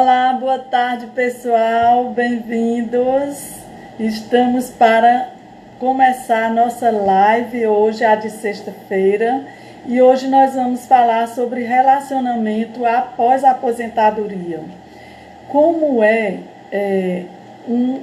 Olá, boa tarde, pessoal. Bem-vindos. Estamos para começar a nossa live hoje, a de sexta-feira. E hoje nós vamos falar sobre relacionamento após a aposentadoria. Como um,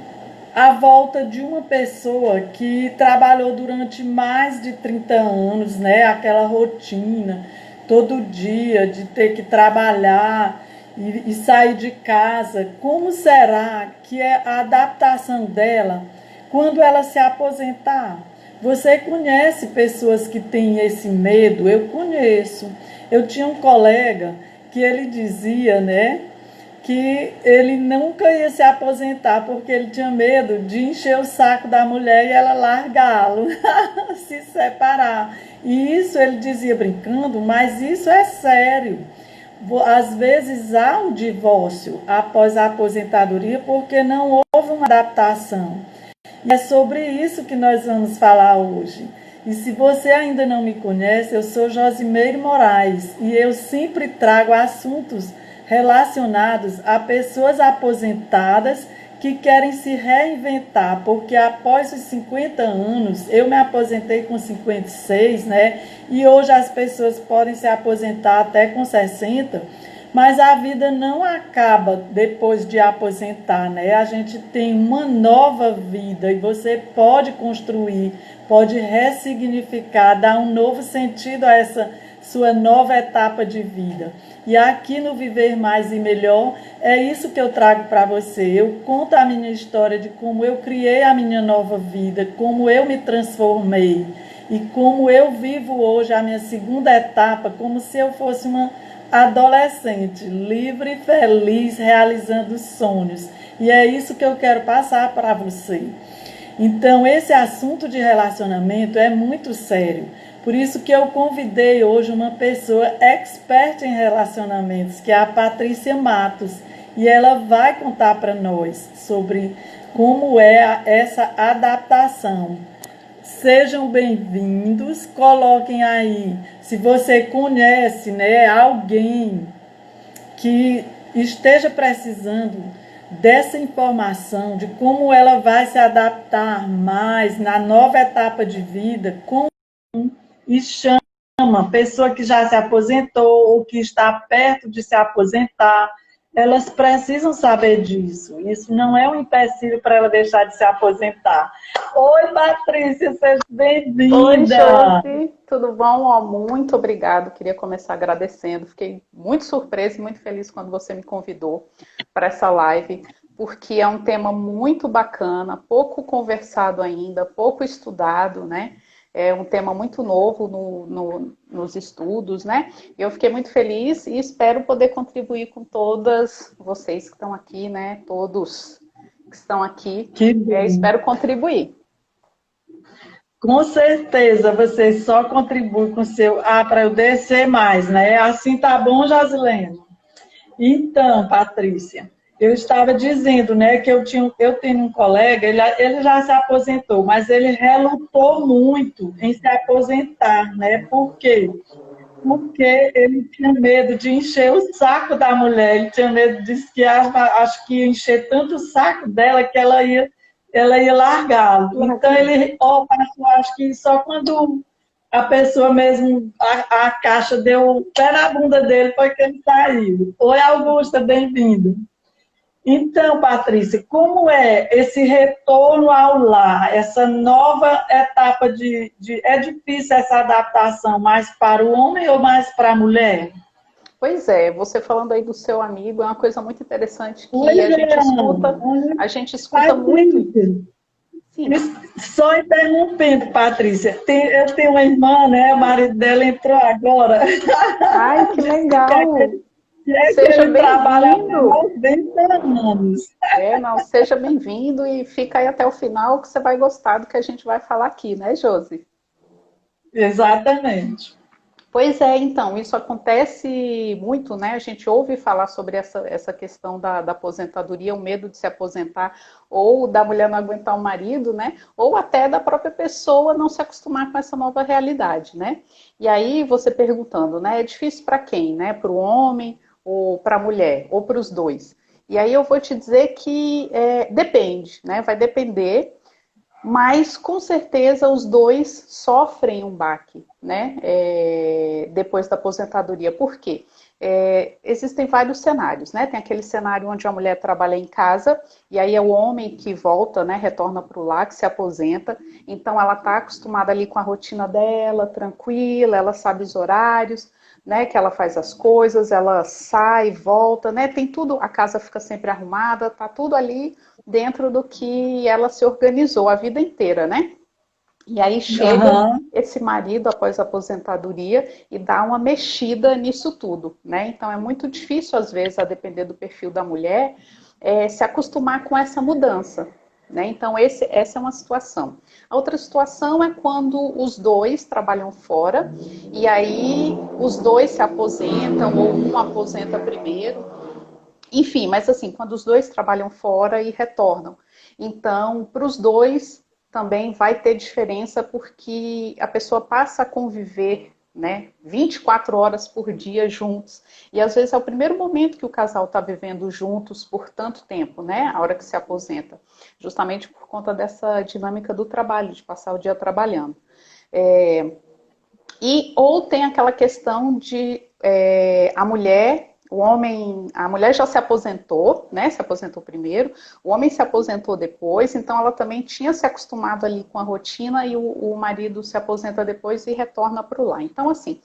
a volta de uma pessoa que trabalhou durante mais de 30 anos, né? Aquela rotina, todo dia, de ter que trabalhar e sair de casa. Como será que é a adaptação dela quando ela se aposentar? Você conhece pessoas que têm esse medo? Eu conheço. Eu tinha um colega que ele dizia, né, que ele nunca ia se aposentar porque ele tinha medo de encher o saco da mulher e ela largá-lo, se separar. E isso ele dizia brincando, mas isso é sério. Às vezes há um divórcio após a aposentadoria porque não houve uma adaptação. E é sobre isso que nós vamos falar hoje. E se você ainda não me conhece, eu sou Josimeire Moraes e eu sempre trago assuntos relacionados a pessoas aposentadas que querem se reinventar, porque após os 50 anos, eu me aposentei com 56, né? E hoje as pessoas podem se aposentar até com 60, mas a vida não acaba depois de aposentar, né? A gente tem uma nova vida e você pode construir, pode ressignificar, dar um novo sentido a essa sua nova etapa de vida. E aqui no Viver Mais e Melhor, é isso que eu trago para você. Eu conto a minha história de como eu criei a minha nova vida, como eu me transformei e como eu vivo hoje a minha segunda etapa, como se eu fosse uma adolescente, livre e feliz, realizando sonhos. E é isso que eu quero passar para você. Então, esse assunto de relacionamento é muito sério. Por isso que eu convidei hoje uma pessoa expert em relacionamentos, que é a Patrícia Matos. E ela vai contar para nós sobre como é essa adaptação. Sejam bem-vindos, coloquem aí, se você conhece, né, alguém que esteja precisando dessa informação, de como ela vai se adaptar mais na nova etapa de vida, e chama pessoa que já se aposentou ou que está perto de se aposentar. Elas precisam saber disso. Isso não é um empecilho para ela deixar de se aposentar. Oi, Patrícia, seja bem-vinda. Oi, Josi, tudo bom? Ó, muito obrigado. Queria começar agradecendo. Fiquei muito surpresa e muito feliz quando você me convidou para essa live, porque é um tema muito bacana, pouco conversado ainda, pouco estudado, né? É um tema muito novo nos estudos, né? Eu fiquei muito feliz e espero poder contribuir com todas vocês que estão aqui, né? Todos que estão aqui. Que bom. Espero contribuir. Com certeza, você só contribui com o seu... para eu descer mais, né? Assim tá bom, Josilene? Então, Patrícia, eu estava dizendo, né, que eu tenho um colega, ele já se aposentou, mas ele relutou muito em se aposentar, né? Por quê? Porque ele tinha medo de encher o saco da mulher, ele tinha medo, disse que acho que ia encher tanto o saco dela que ela ia largá-lo. Então ele passou, acho que só quando a pessoa mesmo, a caixa deu o pé na bunda dele, foi que ele saiu. Oi, Augusta, bem-vindo. Então, Patrícia, como é esse retorno ao lar, essa nova etapa É difícil essa adaptação mais para o homem ou mais para a mulher? Pois é, você falando aí do seu amigo, é uma coisa muito interessante que Oi, a gente escuta muito. Sim. Só interrompendo, Patrícia, eu tenho uma irmã, né? O marido dela entrou agora. Ai, que legal! Seja bem-vindo. 90 anos. Não, seja bem-vindo e fica aí até o final que você vai gostar do que a gente vai falar aqui, né, Josi? Exatamente. Pois é, então, isso acontece muito, né? A gente ouve falar sobre essa questão da aposentadoria, o medo de se aposentar, ou da mulher não aguentar o marido, né? Ou até da própria pessoa não se acostumar com essa nova realidade, né? E aí você perguntando, né? É difícil para quem, né? Para o homem, ou para a mulher, ou para os dois. E aí eu vou te dizer que depende, né? Vai depender, mas com certeza os dois sofrem um baque, né? Depois da aposentadoria. Por quê? Existem vários cenários, né? Tem aquele cenário onde a mulher trabalha em casa e aí é o homem que volta, né? Retorna para o lar, que se aposenta. Então ela está acostumada ali com a rotina dela, tranquila, ela sabe os horários, né? Que ela faz as coisas, ela sai, volta, né? Tem tudo, a casa fica sempre arrumada, tá tudo ali dentro do que ela se organizou a vida inteira, né? E aí chega Aham. esse marido após a aposentadoria e dá uma mexida nisso tudo, né? Então é muito difícil, às vezes, a depender do perfil da mulher, se acostumar com essa mudança, né? Então essa é uma situação. A outra situação é quando os dois trabalham fora e aí os dois se aposentam ou um aposenta primeiro. Enfim, mas assim, quando os dois trabalham fora e retornam. Então, para os dois também vai ter diferença porque a pessoa passa a conviver, né, 24 horas por dia juntos. E às vezes é o primeiro momento que o casal está vivendo juntos por tanto tempo, né, a hora que se aposenta. Justamente por conta dessa dinâmica do trabalho, de passar o dia trabalhando. Ou tem aquela questão de a mulher, o homem, a mulher já se aposentou, né? Se aposentou primeiro, o homem se aposentou depois, então ela também tinha se acostumado ali com a rotina e o marido se aposenta depois e retorna para o lar. Então, assim,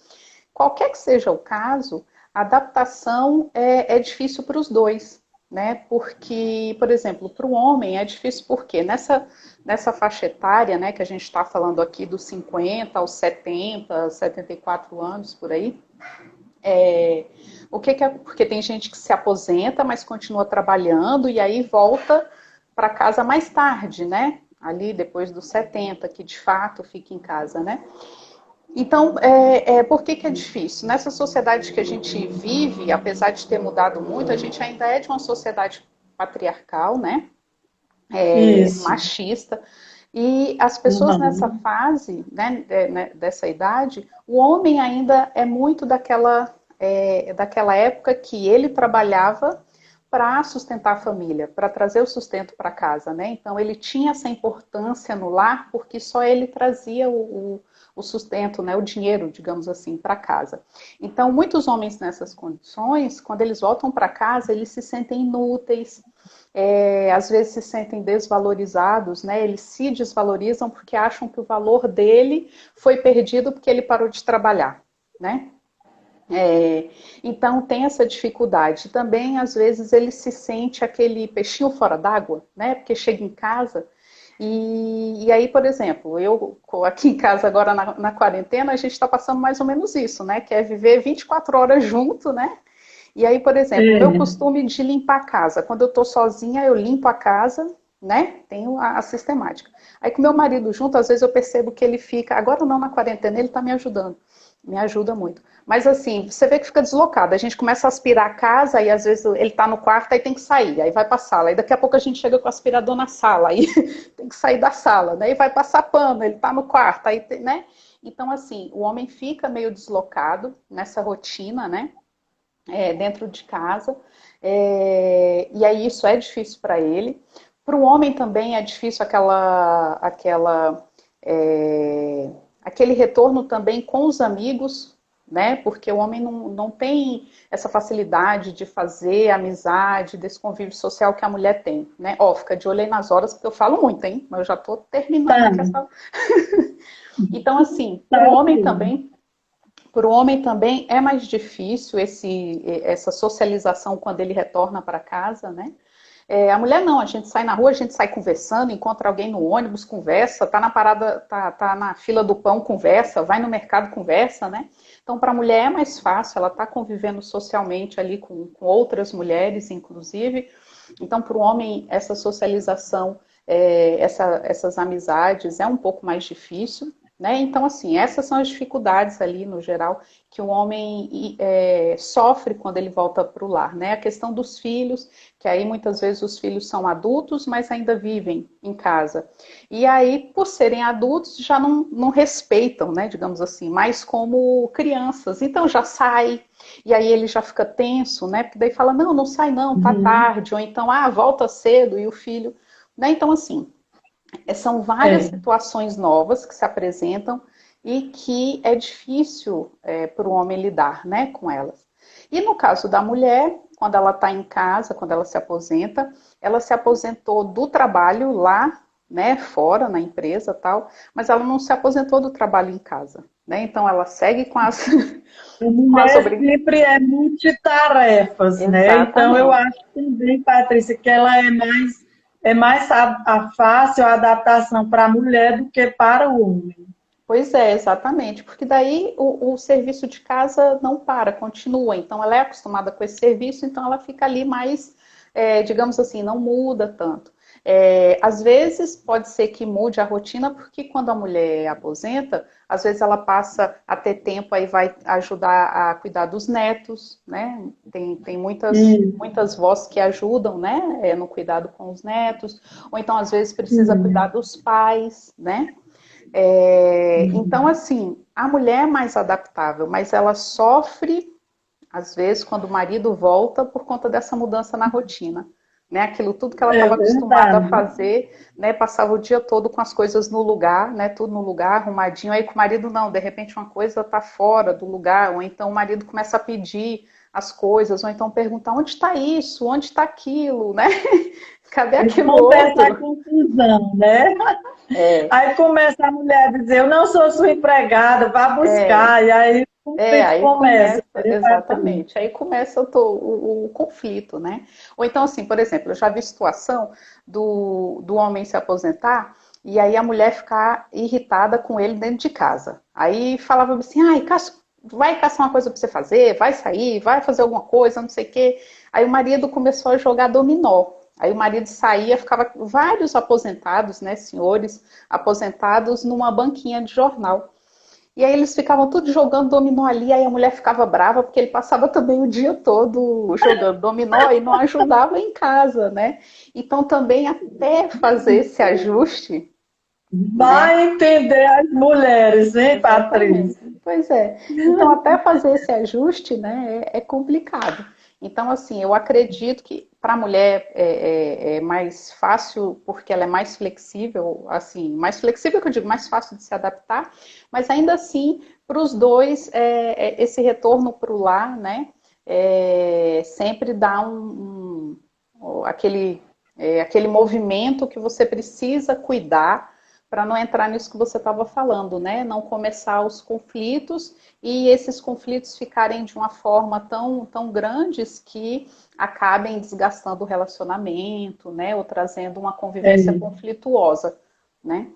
qualquer que seja o caso, a adaptação é difícil para os dois, né? Porque, por exemplo, para o homem é difícil porque nessa faixa etária, né, que a gente está falando aqui dos 50 aos 70, 74 anos, por aí, porque tem gente que se aposenta, mas continua trabalhando e aí volta para casa mais tarde, né? Ali depois dos 70, que de fato fica em casa, né? Então, por que é difícil? Nessa sociedade que a gente vive, apesar de ter mudado muito, a gente ainda é de uma sociedade patriarcal, né? Isso. Machista. E as pessoas nessa Uhum. fase, né, dessa idade, o homem ainda é muito daquela época que ele trabalhava para sustentar a família, para trazer o sustento para casa, né? Então ele tinha essa importância no lar porque só ele trazia o sustento, né, o dinheiro, digamos assim, para casa. Então muitos homens nessas condições, quando eles voltam para casa, eles se sentem inúteis, às vezes se sentem desvalorizados, né? Eles se desvalorizam porque acham que o valor dele foi perdido porque ele parou de trabalhar, né? Então tem essa dificuldade. Também, às vezes, ele se sente aquele peixinho fora d'água, né? Porque chega em casa e aí, por exemplo, eu aqui em casa agora na quarentena, a gente está passando mais ou menos isso, né? Que é viver 24 horas junto, né? E aí, por exemplo, o meu É. costume de limpar a casa. Quando eu estou sozinha, eu limpo a casa, né? Tenho a sistemática. Aí com meu marido junto, às vezes eu percebo que ele fica, agora não na quarentena, ele está me ajudando. Me ajuda muito. Mas assim, você vê que fica deslocado. A gente começa a aspirar a casa e às vezes ele está no quarto, aí tem que sair, aí vai para a sala. Aí daqui a pouco a gente chega com o aspirador na sala, aí tem que sair da sala, daí vai passar pano, ele está no quarto, aí, né? Então assim, o homem fica meio deslocado nessa rotina, né? Dentro de casa, e aí isso é difícil para ele. Para o homem também é difícil aquele retorno também com os amigos, né? Porque o homem não tem essa facilidade de fazer amizade, desse convívio social que a mulher tem, né? Ó, fica de olho aí nas horas, porque eu falo muito, hein? Mas eu já estou terminando Tá, aqui essa. Então, assim, tá ok. para o homem também é mais difícil essa socialização quando ele retorna para casa, né? A mulher não, a gente sai na rua, a gente sai conversando, encontra alguém no ônibus, conversa, tá na parada, tá na fila do pão, conversa, vai no mercado, conversa, né? Então, para a mulher é mais fácil, ela tá convivendo socialmente ali com outras mulheres, inclusive. Então, para o homem, essa socialização, essas amizades é um pouco mais difícil, né? Então, assim, essas são as dificuldades ali, no geral, que o homem sofre quando ele volta para o lar, né? A questão dos filhos, que aí muitas vezes os filhos são adultos, mas ainda vivem em casa. E aí, por serem adultos, já não respeitam, né? Digamos assim, mais como crianças. Então já sai, e aí ele já fica tenso, né? Porque daí fala, não sai não, tá Uhum. tarde, ou então, volta cedo, e o filho, né? Então, assim, são várias É. situações novas que se apresentam e que é difícil para o homem lidar, né, com elas. E no caso da mulher, quando ela está em casa, quando ela se aposentou do trabalho lá, né, fora na empresa tal, mas ela não se aposentou do trabalho em casa, né? Então ela segue com as A com as mulher obrigações. sempre é multitarefas, né? Então eu Exatamente. acho também, Patrícia, que ela é mais a fácil a adaptação para a mulher do que para o homem. Pois é, exatamente, porque daí o serviço de casa não para, continua. Então ela é acostumada com esse serviço, então ela fica ali mais, digamos assim, não muda tanto. Às vezes pode ser que mude a rotina, porque quando a mulher aposenta, às vezes ela passa a ter tempo, aí vai ajudar a cuidar dos netos, né? Tem muitas, E, muitas vós que ajudam, né, no cuidado com os netos, ou então às vezes precisa cuidar sim. dos pais, né? Então, assim, a mulher é mais adaptável, mas ela sofre, às vezes, quando o marido volta por conta dessa mudança na rotina. Né? Aquilo tudo que ela É estava acostumada a verdade. fazer, né? Passava o dia todo com as coisas no lugar, né? Tudo no lugar, arrumadinho. Aí com o marido, não, de repente uma coisa está fora do lugar, ou então o marido começa a pedir as coisas, ou então perguntar onde está isso, onde está aquilo, né? Cadê Aí aquilo começa a outro? confusão, né? É, Aí começa a mulher a dizer, eu não sou sua empregada, vá é, buscar. E aí o conflito aí começa, começa, né, Patrícia? exatamente, aí começa o conflito, né? Ou então, assim, por exemplo, eu já vi situação do homem se aposentar e aí a mulher ficar irritada com ele dentro de casa. Aí falava assim, ai, vai caçar uma coisa pra você fazer, vai sair, vai fazer alguma coisa, não sei o quê. Aí o marido começou a jogar dominó. Aí o marido saía, ficava vários aposentados, né, senhores aposentados numa banquinha de jornal. E aí eles ficavam tudo jogando dominó ali, aí a mulher ficava brava porque ele passava também o dia todo jogando dominó e não ajudava em casa, né? Então também até fazer esse ajuste, né? Vai entender as mulheres, hein, Exatamente. Patrícia? Pois é. Então até fazer esse ajuste, né, é complicado. Então assim, eu acredito que para a mulher é mais fácil porque ela é mais flexível, assim, mais flexível que eu digo, mais fácil de se adaptar, mas ainda assim para os dois esse retorno para o lar, né, sempre dá aquele movimento que você precisa cuidar para não entrar nisso que você estava falando, né? Não começar os conflitos e esses conflitos ficarem de uma forma tão grandes que acabem desgastando o relacionamento, né? Ou trazendo uma convivência É. conflituosa, né?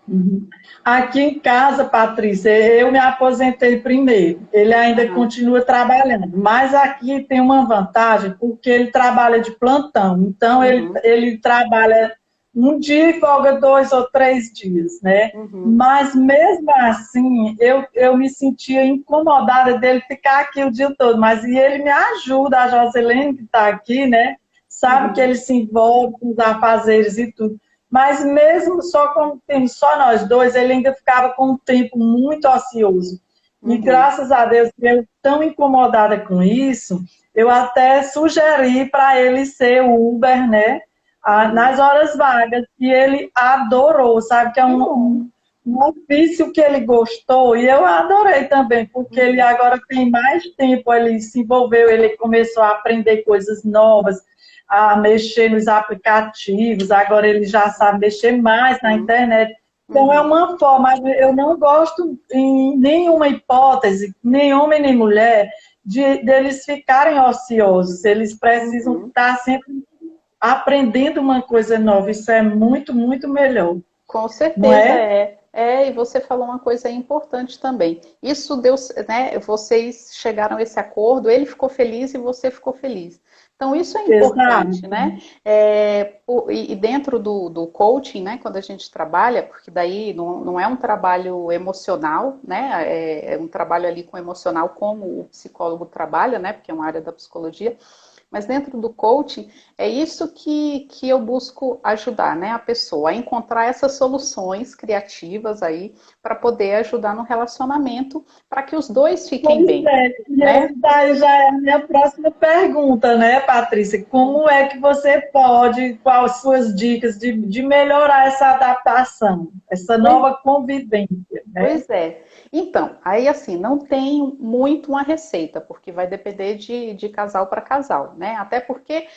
Uhum. Aqui em casa, Patrícia, eu me aposentei primeiro. Ele ainda Aham. continua trabalhando, mas aqui tem uma vantagem, porque ele trabalha de plantão. Então, Uhum. ele trabalha um dia e folga 2 ou 3 dias, né? Uhum. Mas mesmo assim, eu me sentia incomodada dele ficar aqui o dia todo. Mas e ele me ajuda, a Joselene que está aqui, né? Sabe que Uhum. ele se envolve com os afazeres e tudo. Mas mesmo só como tem só nós dois, ele ainda ficava com um tempo muito ocioso. E Uhum. graças a Deus, eu tão incomodada com isso, eu até sugeri para ele ser o Uber, né? Uhum. Nas horas vagas. E ele adorou, sabe? Que é Que um, bom. um ofício que ele gostou. E eu adorei também, porque ele Uhum. agora tem mais tempo, ele se envolveu, ele começou a aprender coisas novas, a mexer nos aplicativos, agora ele já sabe mexer mais na Uhum. internet. Então, é Uhum. uma forma, eu não gosto em nenhuma hipótese, nem homem nem mulher, deles ficarem ociosos. Eles precisam Uhum. estar sempre aprendendo uma coisa nova. Isso é muito, muito melhor, Com não certeza é? é. E você falou uma coisa importante também. Isso deu, né? Vocês chegaram a esse acordo, ele ficou feliz e você ficou feliz. Então, isso é Exato. importante, né? E dentro do coaching, né, quando a gente trabalha, porque daí não é um trabalho emocional, né? É um trabalho ali com emocional, como o psicólogo trabalha, né? Porque é uma área da psicologia. Mas dentro do coaching, é isso que eu busco ajudar, né, a pessoa a encontrar essas soluções criativas aí para poder ajudar no relacionamento, para que os dois fiquem Pois bem, é, e né? essa daí já é a minha próxima pergunta, né, Patrícia? Como é que você pode, quais suas dicas de melhorar essa adaptação, essa Pois nova convivência, né? Pois é. Então, aí assim, não tem muito uma receita, porque vai depender de casal para casal, né? Até porque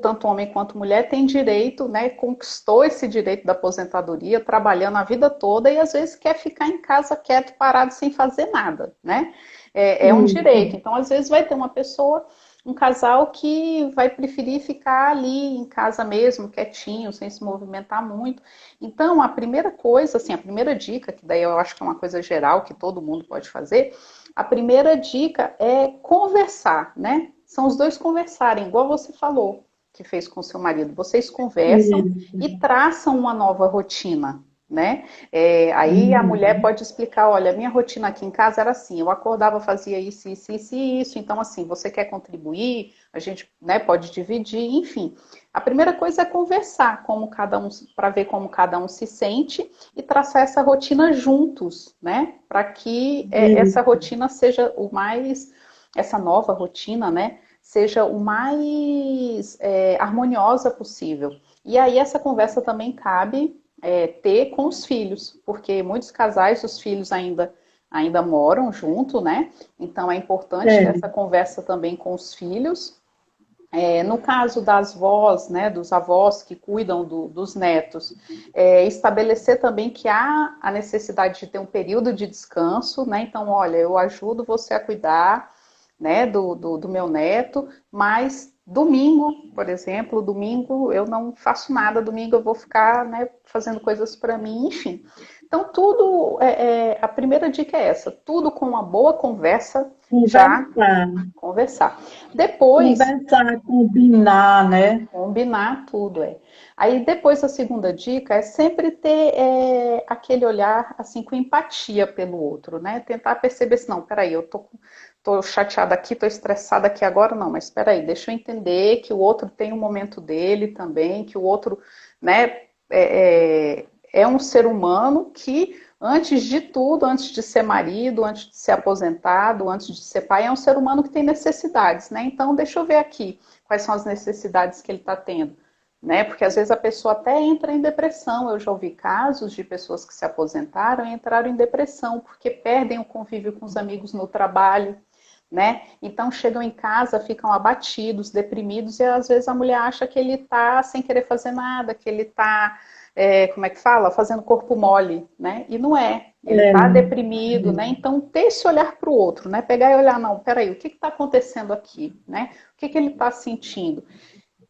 tanto homem quanto mulher tem direito, né? Conquistou esse direito da aposentadoria, trabalhando a vida toda e às vezes quer ficar em casa quieto, parado, sem fazer nada, né? É um Isso. direito. Então, às vezes vai ter uma pessoa, um casal que vai preferir ficar ali em casa mesmo, quietinho, sem se movimentar muito. Então, a primeira coisa, assim, a primeira dica, que daí eu acho que é uma coisa geral que todo mundo pode fazer, a primeira dica é conversar, né? São os dois conversarem, igual você falou que fez com seu marido. Vocês conversam Isso. e traçam uma nova rotina, né? Aí a mulher Uhum. pode explicar, olha, minha rotina aqui em casa era assim, eu acordava, fazia isso, isso, isso e isso, então assim, você quer contribuir, a gente, né, pode dividir, enfim. A primeira coisa é conversar como cada um, para ver como cada um se sente e traçar essa rotina juntos, né? Para que essa Isso. rotina seja o mais, essa nova rotina, né? Seja o mais harmoniosa possível. E aí essa conversa também cabe ter com os filhos, porque muitos casais, os filhos ainda moram junto, né? Então é importante ter É. essa conversa também com os filhos. No caso das vós, né, dos avós que cuidam dos netos, estabelecer também que há a necessidade de ter um período de descanso, né? Então, olha, eu ajudo você a cuidar, né, do meu neto, mas domingo, por exemplo, domingo eu não faço nada, domingo eu vou ficar, né, fazendo coisas para mim, enfim. Então, tudo, a primeira dica é essa, tudo com uma boa conversa, já Conversar. conversar. Depois, Conversar, combinar, né? combinar tudo, é. Aí depois a segunda dica é sempre ter aquele olhar assim com empatia pelo outro, né? Tentar perceber se não, peraí, tô chateada aqui, tô estressada aqui agora, não, mas peraí, deixa eu entender que o outro tem um momento dele também, que o outro, né, é um ser humano que antes de tudo, antes de ser marido, antes de ser aposentado, antes de ser pai, é um ser humano que tem necessidades, né? Então deixa eu ver aqui quais são as necessidades que ele está tendo, né? Porque às vezes a pessoa até entra em depressão. Eu já ouvi casos de pessoas que se aposentaram e entraram em depressão porque perdem o convívio com os amigos no trabalho, né? Então chegam em casa, ficam abatidos, deprimidos e às vezes a mulher acha que ele está sem querer fazer nada, que ele está como é que fala? Fazendo corpo mole, né? E não é. Ele É, está deprimido, né? Então, ter esse olhar para o outro, né? Pegar e olhar, não, peraí, o que está acontecendo aqui, né? O que ele está sentindo?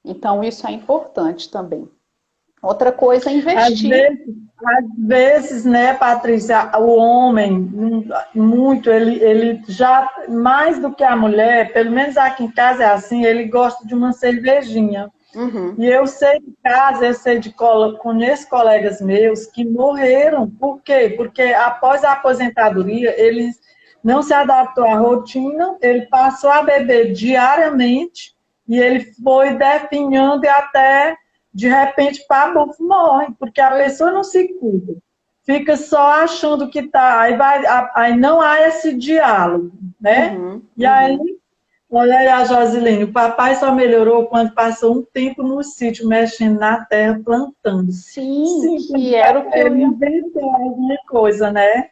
Então, isso é importante também. Outra coisa é às investir. vezes, às vezes, né, Patrícia, o homem, muito, ele já, mais do que a mulher, pelo menos aqui em casa é assim, ele gosta de uma cervejinha. Uhum. E eu sei de casa, eu sei conheço colegas meus que morreram. Por quê? Porque após a aposentadoria, eles não se adaptou à rotina, ele passou a beber diariamente e ele foi definhando e até, de repente, pabufo, morre, porque a Pois pessoa é. não se cuida. Fica só achando que tá, aí não há esse diálogo, né? Uhum, E aí uhum. olha aí a Josilene, o papai só melhorou quando passou um tempo no sítio, mexendo na terra, plantando. Sim, que era o Simplesmente que eu ele ia inventou alguma coisa, né?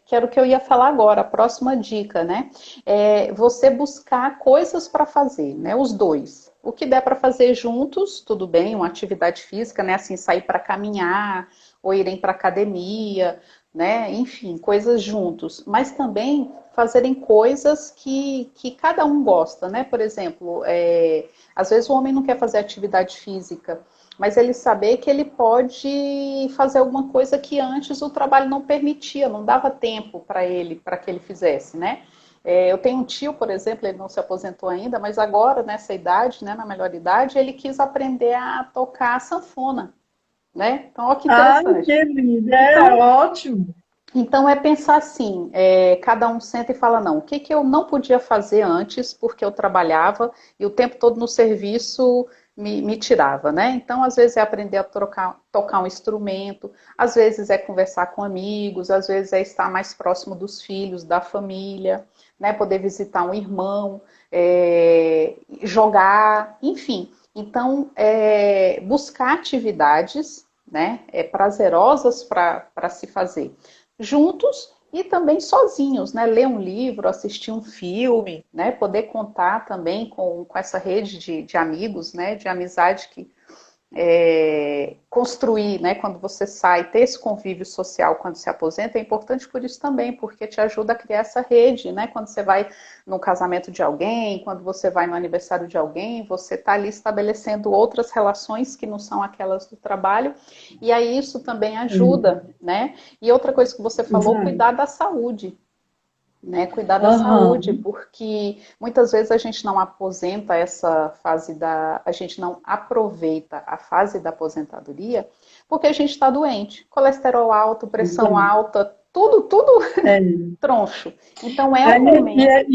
que era o que eu ia falar agora, a próxima dica, né? É você buscar coisas para fazer, né? Os dois. O que der para fazer juntos, tudo bem, uma atividade física, né? Assim, sair para caminhar, ou irem para academia, né? Enfim, coisas juntos. Mas também fazerem coisas que cada um gosta, né? Por exemplo, às vezes o homem não quer fazer atividade física, mas ele saber que ele pode fazer alguma coisa que antes o trabalho não permitia, não dava tempo para ele, para que ele fizesse, né? Eu tenho um tio, por exemplo, ele não se aposentou ainda, mas agora, nessa idade, né, na melhor idade, ele quis aprender a tocar sanfona, né? Então, olha que Ai, interessante. que lindo, é Então, ótimo. então é pensar assim, cada um senta e fala, não, o que que eu não podia fazer antes porque eu trabalhava e o tempo todo no serviço me tirava, né? Então, às vezes é aprender a tocar um instrumento, às vezes é conversar com amigos, às vezes é estar mais próximo dos filhos, da família, né? Poder visitar um irmão, jogar, enfim. Então, buscar atividades, né, prazerosas para se fazer juntos e também sozinhos, né? Ler um livro, assistir um filme, né? Poder contar também com essa rede de amigos, né? De amizade que construir, né, quando você sai, ter esse convívio social quando se aposenta é importante por isso também, porque te ajuda a criar essa rede, né, quando você vai no casamento de alguém, quando você vai no aniversário de alguém, você está ali estabelecendo outras relações que não são aquelas do trabalho, e aí isso também ajuda, né, e outra coisa que você falou, Exato. cuidar da saúde, né, cuidar da saúde, Aham. porque muitas vezes a gente não aposenta essa fase a gente não aproveita a fase da aposentadoria, porque a gente está doente, colesterol alto, pressão Exato. alta, tudo É. troncho. Então é É, um momento,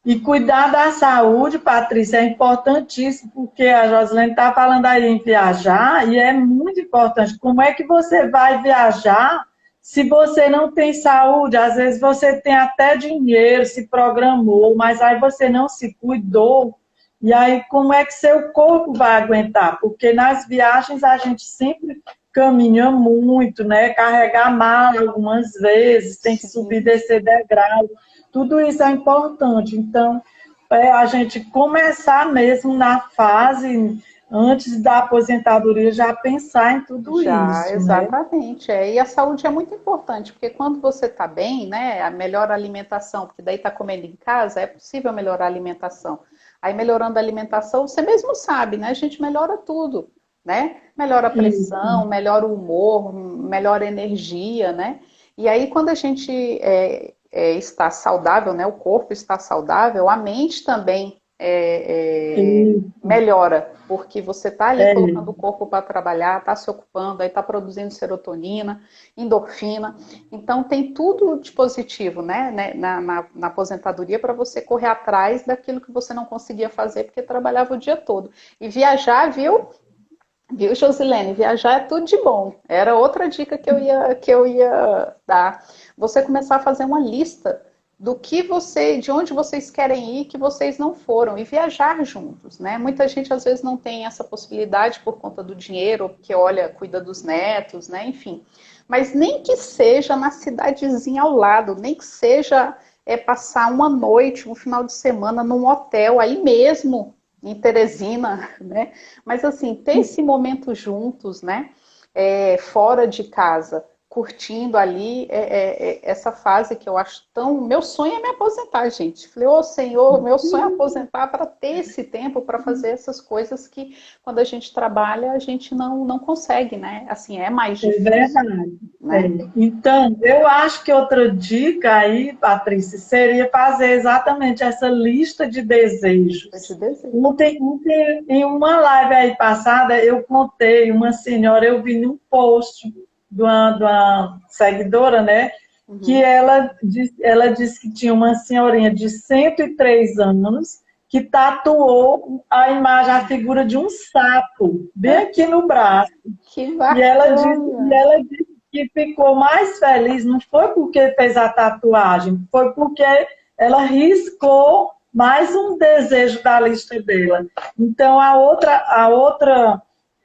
e cuidar da saúde, Patrícia, é importantíssimo, porque a Josilene está falando aí em viajar, e é muito importante. Como é que você vai viajar se você não tem saúde? Às vezes você tem até dinheiro, se programou, mas aí você não se cuidou. E aí, como é que seu corpo vai aguentar? Porque nas viagens a gente sempre caminha muito, né? Carregar mala algumas vezes, tem que subir e sim, descer degrau. Tudo isso é importante. Então, a gente começar mesmo na fase antes da aposentadoria já pensar em tudo já, isso, né? exatamente. E a saúde é muito importante, porque quando você está bem, né, a melhor alimentação, porque daí está comendo em casa, é possível melhorar a alimentação. Aí melhorando a alimentação, você mesmo sabe, né? A gente melhora tudo, né? Melhora a Isso. pressão, melhora o humor, melhora a energia, né? E aí quando a gente está saudável, né? O corpo está saudável, a mente também Isso. melhora, porque você está ali É, colocando o corpo para trabalhar, está se ocupando, aí está produzindo serotonina, endorfina. Então tem tudo de positivo, né, na aposentadoria para você correr atrás daquilo que você não conseguia fazer porque trabalhava o dia todo. E viajar, viu, Josilene? Viajar é tudo de bom. Era outra dica que eu ia dar. Você começar a fazer uma lista de onde vocês querem ir que vocês não foram e viajar juntos, né? Muita gente às vezes não tem essa possibilidade por conta do dinheiro, porque olha, cuida dos netos, né? Enfim. Mas nem que seja na cidadezinha ao lado, nem que seja passar uma noite, um final de semana num hotel aí mesmo em Teresina, né? Mas assim, ter esse momento juntos, né? Fora de casa, curtindo ali essa fase que eu acho tão. Meu sonho é me aposentar, gente. Falei, ô Senhor, meu sonho é aposentar para ter esse tempo para fazer essas coisas que quando a gente trabalha a gente não consegue, né? Assim, é mais é difícil, verdade. É. né? Então, eu acho que outra dica aí, Patrícia, seria fazer exatamente essa lista de Lista de desejos. desejo. Ontem, em uma live aí passada, eu contei, uma senhora, eu vi num post de uma seguidora, né? Que Uhum. ela disse que tinha uma senhorinha de 103 anos que tatuou a imagem, a figura de um sapo, bem aqui no braço. Que E ela disse, e bacana! ela disse que ficou mais feliz, não foi porque fez a tatuagem, foi porque ela riscou mais um desejo da lista dela. Então, a outra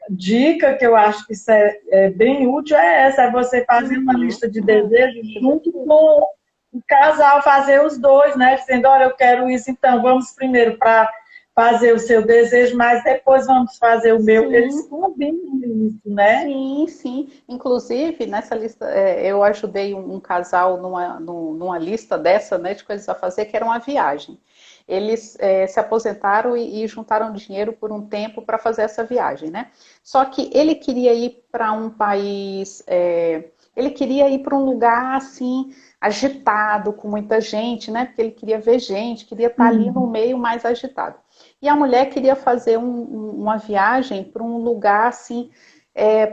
dica que eu acho que isso é bem útil é essa, é você fazer uma Uhum. lista de desejos Que junto beleza. com o casal, fazer os dois, né? Dizendo, olha, eu quero isso, então vamos primeiro para fazer o seu desejo, mas depois vamos fazer o meu. Eles Sim, combinam isso, né? sim, sim. Inclusive, nessa lista, eu ajudei um casal numa lista dessa, né, de coisas a fazer, que era uma viagem. Eles se aposentaram e juntaram dinheiro por um tempo para fazer essa viagem, né? Só que ele queria ir para um país ele queria ir para um lugar assim, agitado, com muita gente, né? Porque ele queria ver gente, queria estar ali no Uhum. meio mais agitado. E a mulher queria fazer uma viagem para um lugar assim,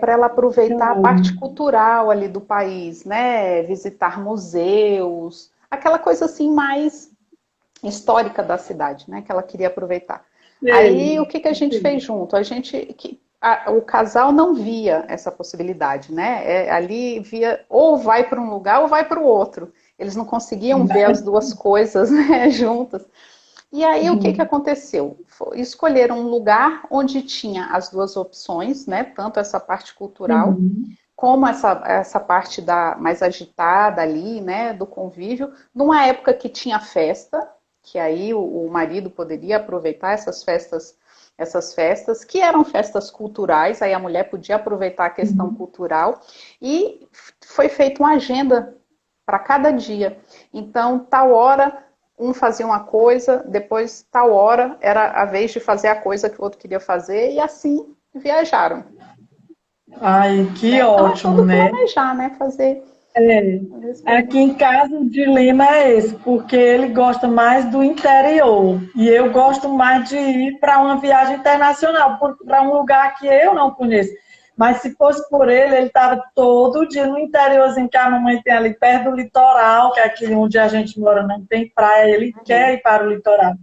para ela aproveitar a parte Calma. cultural ali do país, né? Visitar museus, aquela coisa assim mais histórica da cidade, né? Que ela queria aproveitar. Aí o Sei, que que a gente sei. fez junto? O casal não via essa possibilidade, né? Ali via ou vai para um lugar ou vai para o outro. Eles não conseguiam ver as duas coisas, né, juntas. E aí o que que Uhum. aconteceu? Escolheram um lugar onde tinha as duas opções, né? Tanto essa parte cultural Uhum. como essa parte mais agitada ali, né, do convívio, numa época que tinha festa, que aí o marido poderia aproveitar essas festas, que eram festas culturais, aí a mulher podia aproveitar a questão Uhum. cultural, e foi feita uma agenda para cada dia. Então, tal hora um fazia uma coisa, depois tal hora era a vez de fazer a coisa que o outro queria fazer, e assim viajaram. Ai, que Né? Então é ótimo, todo né? planejar, né? Fazer É. esse Aqui planejamento. em casa o dilema é esse, porque ele gosta mais do interior e eu gosto mais de ir para uma viagem internacional, para um lugar que eu não conheço. Mas se fosse por ele, ele estava todo dia no interiorzinho que a mamãe tem ali perto do litoral, que é aqui onde a gente mora não tem praia, ele quer Uhum. ir para o litoral.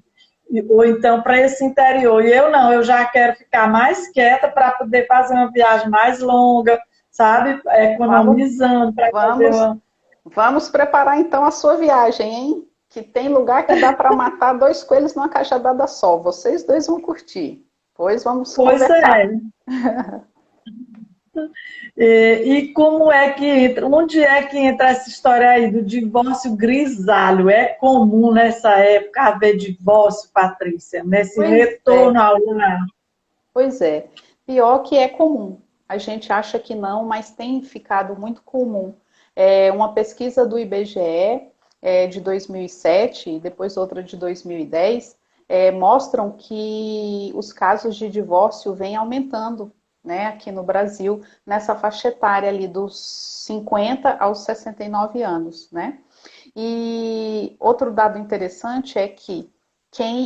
Ou então para esse interior. E eu não, eu já quero ficar mais quieta para poder fazer uma viagem mais longa, sabe? Vamos, Economizando para fazer vamos, uma. vamos preparar então a sua viagem, hein? Que tem lugar que dá para matar dois coelhos numa cajadada só. Vocês dois vão curtir. Pois vamos Pois conversar. é. E como é que entra? Onde é que entra essa história aí do divórcio grisalho? É comum nessa época haver divórcio, Patrícia, nesse Pois retorno é, ao lar? pois é. Pior que é comum. A gente acha que não, mas tem ficado muito comum. Uma pesquisa do IBGE de 2007 e depois outra de 2010 mostram que os casos de divórcio vêm aumentando, né, aqui no Brasil, nessa faixa etária ali dos 50 aos 69 anos, né? E outro dado interessante é que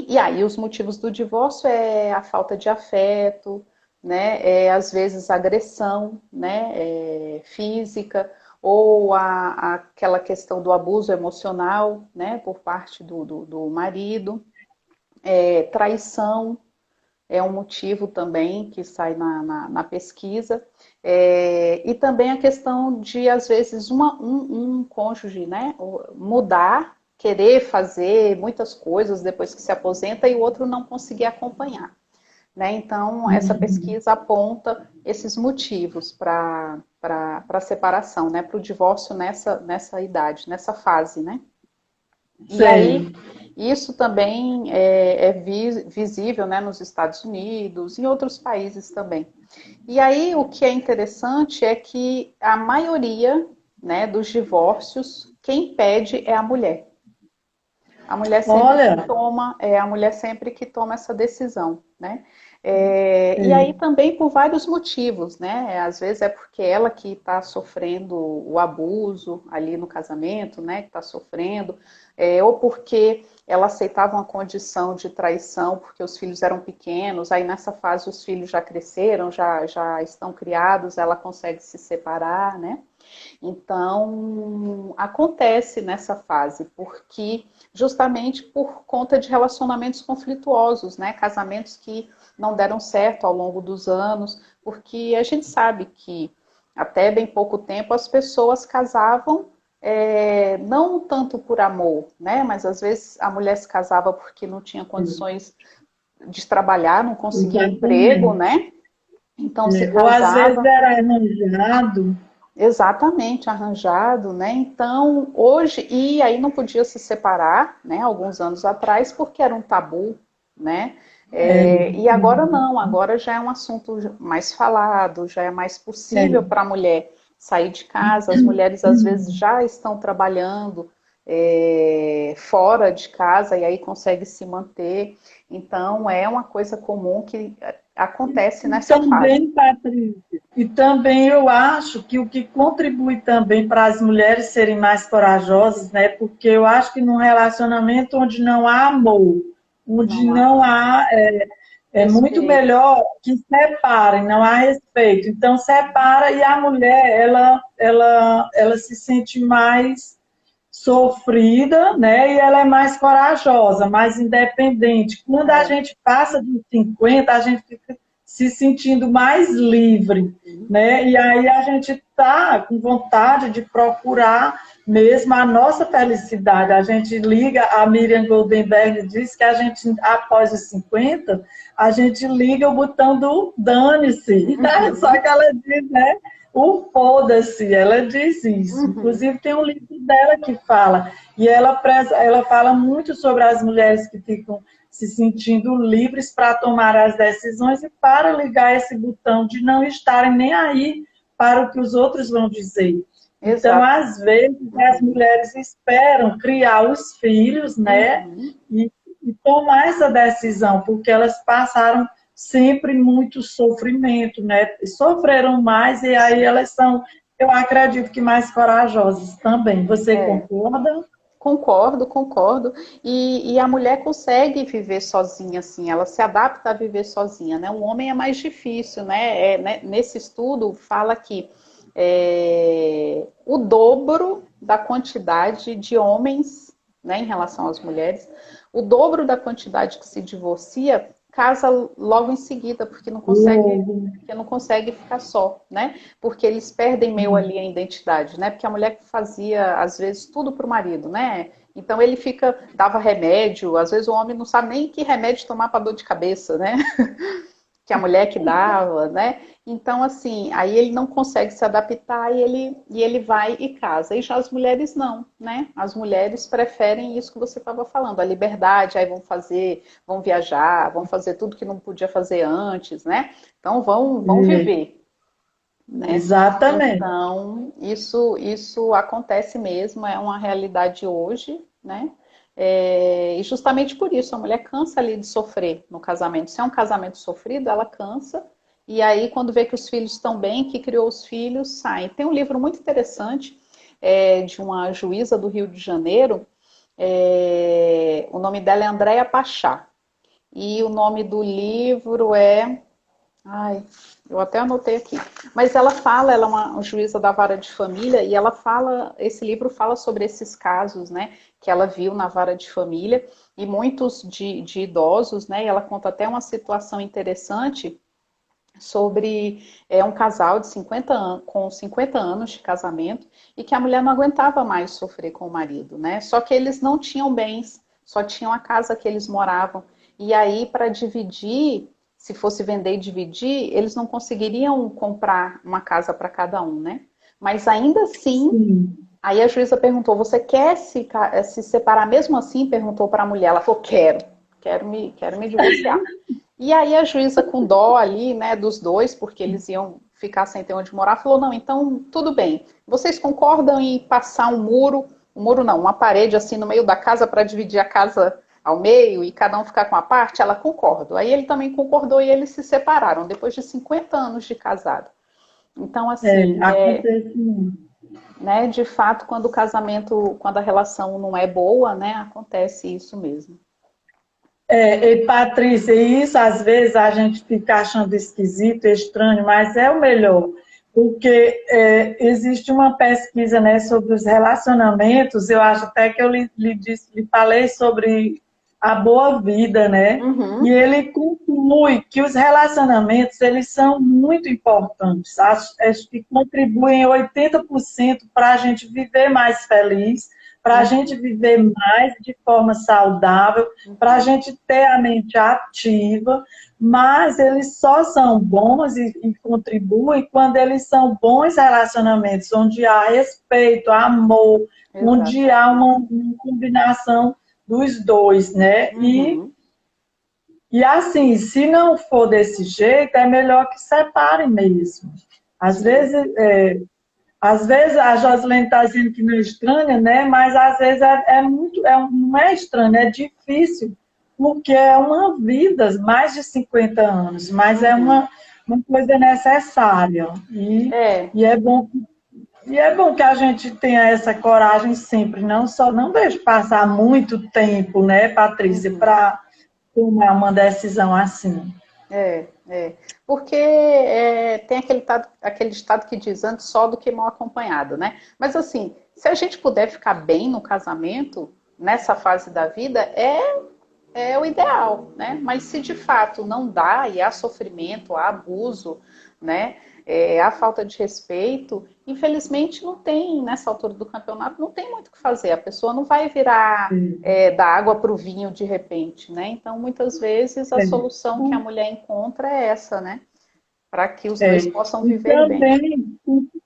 e aí os motivos do divórcio é a falta de afeto, né? Às vezes agressão, né? Física ou aquela questão do abuso emocional, né? Por parte do marido, traição, é um motivo também que sai na pesquisa. E também a questão de, às vezes, um cônjuge, né, mudar, querer fazer muitas coisas depois que se aposenta e o outro não conseguir acompanhar. Né? Então, essa Uhum. pesquisa aponta esses motivos para a separação, né, para o divórcio nessa idade, nessa fase, né? E aí, Sei. isso também é visível, né, nos Estados Unidos, em outros países também. E aí, o que é interessante é que a maioria, né, dos divórcios, quem pede é a mulher. Olha, A mulher sempre que toma essa decisão, né? E aí é, também por vários motivos, né? Às vezes é porque ela que está sofrendo o abuso ali no casamento, né? Que está sofrendo, ou porque ela aceitava uma condição de traição porque os filhos eram pequenos, aí nessa fase os filhos já cresceram, já estão criados, ela consegue se separar, né? Então, acontece nessa fase, porque justamente por conta de relacionamentos conflituosos, né? Casamentos que não deram certo ao longo dos anos, porque a gente sabe que até bem pouco tempo as pessoas casavam não tanto por amor, né? Mas às vezes a mulher se casava porque não tinha condições de trabalhar, não conseguia emprego, exatamente. né? Então se Ou às vezes casava. era arranjado. Exatamente, arranjado, né? Então, hoje, e aí não podia se separar, né, alguns anos atrás, porque era um tabu, né? É, E agora não, agora já é um assunto mais falado, já é mais possível é. para a mulher sair de casa, as mulheres às vezes já estão trabalhando fora de casa e aí consegue se manter. Então, é uma coisa comum que acontece nessa fase. Também, Patrícia. E também eu acho que o que contribui também para as mulheres serem mais corajosas, né? Porque eu acho que num relacionamento onde não há amor, onde Não há não há, é muito respeito. melhor que separem, não há respeito. Então separa e a mulher, ela se sente mais sofrida, né? E ela é mais corajosa, mais independente. Quando a É. gente passa de 50, a gente fica se sentindo mais livre, né? E aí a gente está com vontade de procurar mesmo a nossa felicidade. A gente liga, a Miriam Goldenberg diz que a gente, após os 50, a gente liga o botão do dane-se. Só Uhum, que ela diz, né? O foda-se, ela diz isso. uhum. Inclusive, tem um livro dela que fala, e ela fala muito sobre as mulheres que ficam se sentindo livres para tomar as decisões e para ligar esse botão de não estarem nem aí para o que os outros vão dizer. Então, Exato. às vezes, as Uhum, mulheres esperam criar os filhos, né? uhum. E, e tomar essa decisão, porque elas passaram sempre muito sofrimento, né? Sofreram mais e aí Sim. elas são, eu acredito que mais corajosas também. Você É. concorda? Concordo, concordo. E a mulher consegue viver sozinha, assim, ela se adapta a viver sozinha, né? O homem é mais difícil, né? Né, nesse estudo fala que o dobro da quantidade de homens, né, em relação às mulheres, o dobro da quantidade que se divorcia casa logo em seguida, porque não consegue ficar só, né? Porque eles perdem meio ali a identidade, né? Porque a mulher fazia, às vezes, tudo para o marido, né? Então ele fica, dava remédio, às vezes o homem não sabe nem que remédio tomar para dor de cabeça, né? Que a mulher que dava, né? Então, assim, aí ele não consegue se adaptar e ele vai e casa. E já as mulheres não, né? As mulheres preferem isso que você estava falando, a liberdade, aí vão fazer, vão viajar, vão fazer tudo que não podia fazer antes, né? Então vão É, viver, né? exatamente. Então, isso acontece mesmo, é uma realidade hoje, né? E justamente por isso, a mulher cansa ali de sofrer no casamento. Se é um casamento sofrido, ela cansa, e aí, quando vê que os filhos estão bem, que criou os filhos, sai. Tem um livro muito interessante de uma juíza do Rio de Janeiro, o nome dela é Andréa Pachá, e o nome do livro é. Ai, eu até anotei aqui. Mas ela fala, ela é uma juíza da vara de família e ela fala, esse livro fala sobre esses casos, né, que ela viu na vara de família e muitos de idosos, né, e ela conta até uma situação interessante sobre um casal de 50 anos, com 50 anos de casamento e que a mulher não aguentava mais sofrer com o marido, né? Só que eles não tinham bens, só tinham a casa que eles moravam. E aí, para dividir, se fosse vender e dividir, eles não conseguiriam comprar uma casa para cada um, né? Mas ainda assim, Sim. aí a juíza perguntou: você quer se separar mesmo assim? Perguntou para a mulher. Ela falou: quero me divorciar. E aí a juíza, com dó ali, né, dos dois, porque eles iam ficar sem ter onde morar, falou: não, então tudo bem. Vocês concordam em passar um muro não, uma parede assim no meio da casa para dividir a casa ao meio e cada um ficar com a parte? Ela concorda. Aí ele também concordou e eles se separaram depois de 50 anos de casado. Então, assim, Acontece muito. né, de fato, quando o casamento, quando a relação não é boa, né, acontece isso mesmo. E Patrícia, isso às vezes a gente fica achando esquisito, estranho, mas é o melhor, porque existe uma pesquisa, né, sobre os relacionamentos, eu acho até que eu lhe falei sobre a boa vida, né? E Uhum, ele conclui que os relacionamentos, eles são muito importantes, acho que contribuem 80% para a gente viver mais feliz, para a gente uhum, viver mais de forma saudável, para a uhum. gente ter a mente ativa, mas eles só são bons e contribuem quando eles são bons relacionamentos, onde há respeito, amor, onde há Exatamente. uma combinação dos dois, né? Uhum. E assim, se não for desse jeito, é melhor que separem mesmo. Às Sim, vezes, às vezes a Joslene está dizendo que não é estranha, né? Mas às vezes não é estranho, é difícil, porque é uma vida, mais de 50 anos, mas é uhum. uma coisa necessária. É. E é bom, e é bom que a gente tenha essa coragem sempre, não deixe passar muito tempo, né, Patrícia, Uhum. para tomar uma decisão assim. É. Porque tem aquele estado que diz antes só do que mal acompanhado, né? Mas assim, se a gente puder ficar bem no casamento, nessa fase da vida, é o ideal, né? Mas se de fato não dá e há sofrimento, há abuso, né? Há falta de respeito, infelizmente não tem, nessa altura do campeonato, não tem muito o que fazer. A pessoa não vai virar da água para o vinho de repente, né? Então, muitas vezes, a É. solução que a mulher encontra é essa, né? Para que os É, dois possam e viver bem. também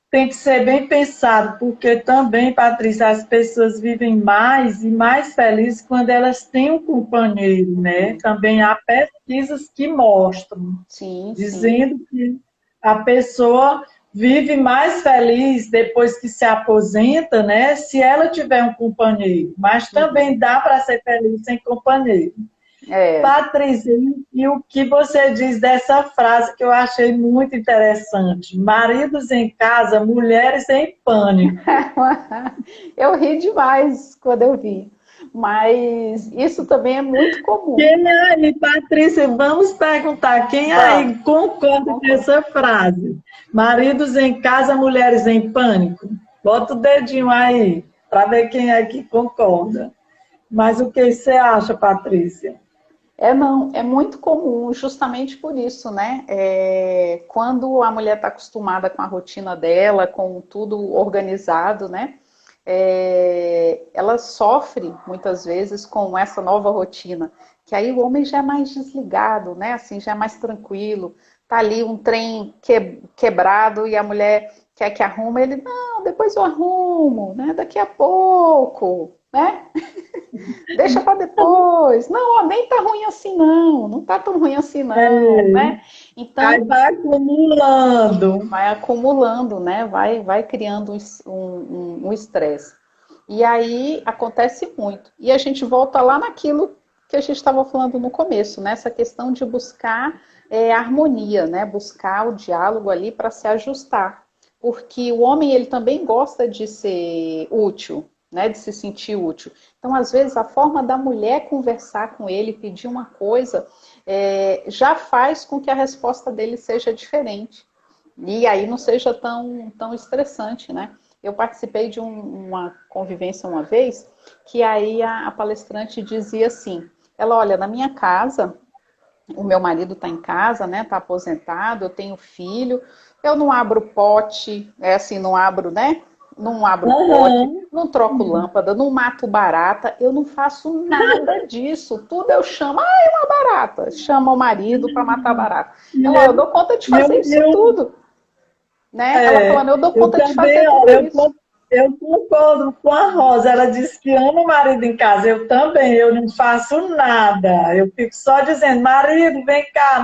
tem que ser bem pensado, porque também, Patrícia, as pessoas vivem mais e mais felizes quando elas têm um companheiro, né? Uhum. Também há pesquisas que mostram, Sim, sim. dizendo que a pessoa vive mais feliz depois que se aposenta, né? Se ela tiver um companheiro, mas Uhum. também dá para ser feliz sem companheiro. É. Patrícia, e o que você diz dessa frase que eu achei muito interessante? Maridos em casa, mulheres em pânico. Eu ri demais quando eu vi. Mas isso também é muito comum. Quem aí, Patrícia, vamos perguntar, quem Vamos, aí concorda com concordo. essa frase? Maridos em casa, mulheres em pânico? Bota o dedinho aí, para ver quem é que concorda. Mas o que você acha, Patrícia? Não, é muito comum, justamente por isso, né? Quando a mulher está acostumada com a rotina dela, com tudo organizado, né? Ela sofre muitas vezes com essa nova rotina, que aí o homem já é mais desligado, né? Assim, já é mais tranquilo. Tá ali um trem quebrado e a mulher quer que arrume, ele, não, depois eu arrumo, né? Daqui a pouco, né? Deixa para depois. Não, ó, nem tá ruim assim não, não tá tão ruim assim não, É, né? aí Então, vai acumulando. vai acumulando, né? Vai criando um estresse. E aí acontece muito. E a gente volta lá naquilo que a gente estava falando no começo, né? Essa questão de buscar harmonia, né? Buscar o diálogo ali para se ajustar. Porque o homem ele também gosta de ser útil, né? De se sentir útil. Então, às vezes, a forma da mulher conversar com ele, pedir uma coisa, já faz com que a resposta dele seja diferente. E aí não seja tão estressante, né? Eu participei de uma convivência uma vez, que aí a palestrante dizia assim, ela, olha, na minha casa, o meu marido está em casa, né? Está aposentado, eu tenho filho, eu não abro pote, assim, não abro, né? Não abro pote, Aham. não troco lâmpada, não mato barata, eu não faço nada disso. Tudo eu chamo, é uma barata. Chama o marido para matar barata. E Ela, eu dou conta de eu, fazer isso eu, tudo, né? Ela é, falando, eu dou eu conta de fazer também, tudo olha, isso. eu concordo com a Rosa. Ela disse que ama o marido em casa. Eu também, eu não faço nada. Eu fico só dizendo, marido, vem cá.